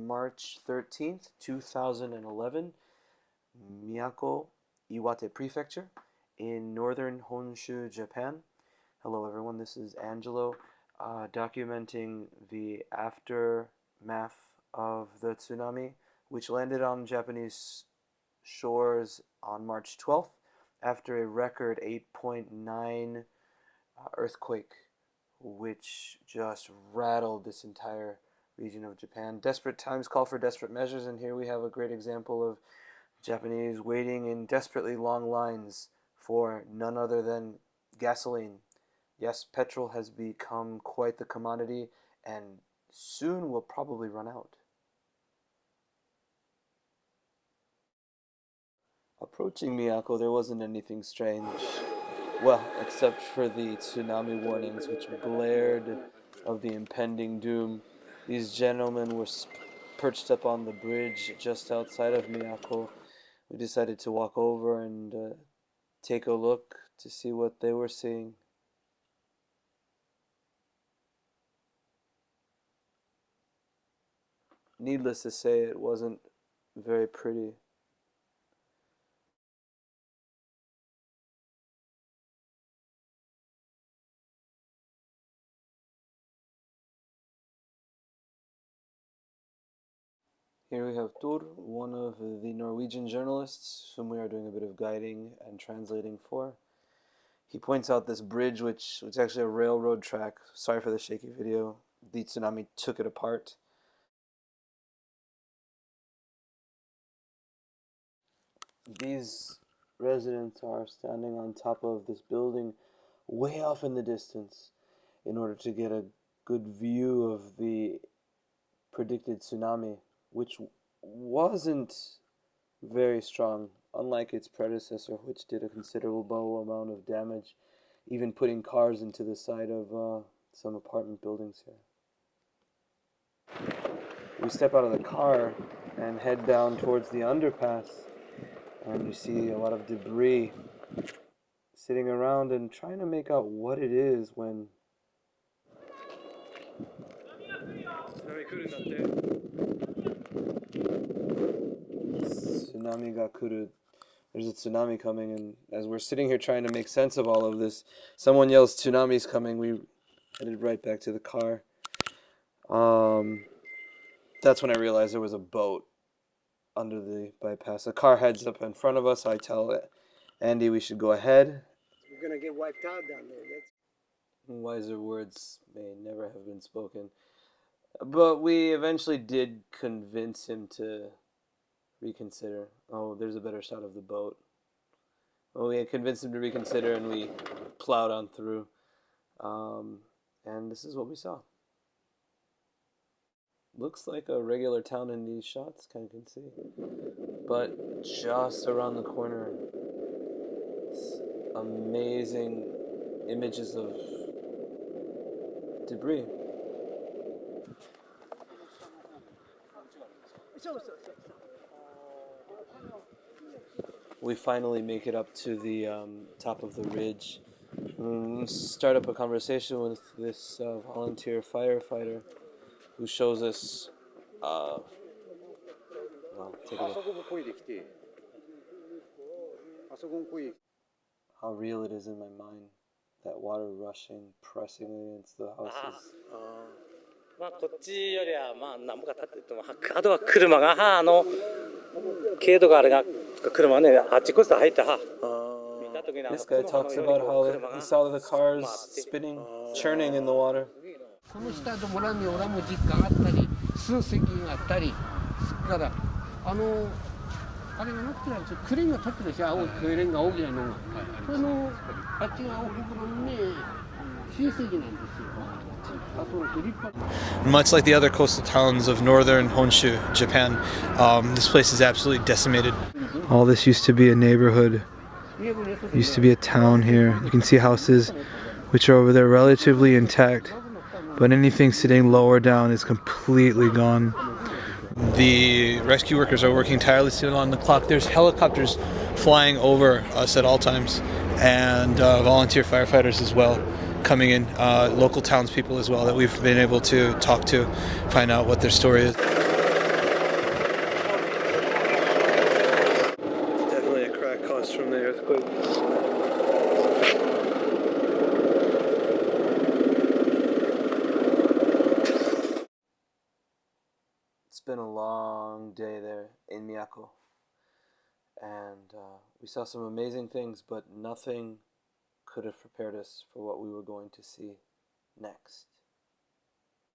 March 13th, 2011, Miyako, Iwate Prefecture, in northern Honshu, Japan. Hello everyone, this is Angelo, documenting the aftermath of the tsunami, which landed on Japanese shores on March 12th after a record 8.9 earthquake, which just rattled this entire region of Japan. Desperate times call for desperate measures, and here we have a great example of Japanese waiting in desperately long lines for none other than gasoline. Yes, petrol has become quite the commodity, and soon will probably run out. Approaching Miyako, there wasn't anything strange. Well, except for the tsunami warnings which blared of the impending doom. These gentlemen were perched up on the bridge just outside of Miyako. We decided to walk over and take a look to see what they were seeing. Needless to say, it wasn't very pretty. Here we have Tor, one of the Norwegian journalists whom we are doing a bit of guiding and translating for. He points out this bridge, which was actually a railroad track. Sorry for the shaky video. The tsunami took it apart. These residents are standing on top of this building way off in the distance in order to get a good view of the predicted tsunami, which wasn't very strong, unlike its predecessor, which did a considerable amount of damage, even putting cars into the side of some apartment buildings here. We step out of the car and head down towards the underpass, and you see a lot of debris sitting around and trying to make out what it is when tsunami ga kuru. There's a tsunami coming, and as we're sitting here trying to make sense of all of this, someone yells, "Tsunami's coming." We headed right back to the car. That's when I realized there was a boat under the bypass. A car heads up in front of us. I tell Andy we should go ahead. We're gonna get wiped out down there. Wiser words may never have been spoken. But we eventually did convince him to reconsider. Oh, there's a better shot of the boat. Well, we had convinced him to reconsider, and we plowed on through. And this is what we saw. Looks like a regular town in these shots, kind of can see. But just around the corner, amazing images of debris. We finally make it up to the top of the ridge. Start up a conversation with this volunteer firefighter who shows us well, take a look. How real it is in my mind. That water rushing, pressing against the houses. こっちよりは何もか立ってても、あとは車が軽度があれが車がね、あっちこっち入ったは。This guy talks about how he saw the cars spinning, churning in the water. この下の村に俺も実家があったり、数隻があったり、そっからあれがなってないですよ。クレーンが立ってるでしょ、青いクレーンが大きなのが。そのあっちが青いところにね、親戚なんですよ。Much like the other coastal towns of northern Honshu, Japan, this place is absolutely decimated. All this used to be a neighborhood, used to be a town here. You can see houses which are over there relatively intact, but anything sitting lower down is completely gone. The rescue workers are working tirelessly on the clock. There's helicopters flying over us at all times, and volunteer firefighters as well coming in, local townspeople as well that we've been able to talk to, find out what their story is. こいい。It's been a long day there in Miyako, and we saw some amazing things, but nothing could have prepared us for what we were going to see next.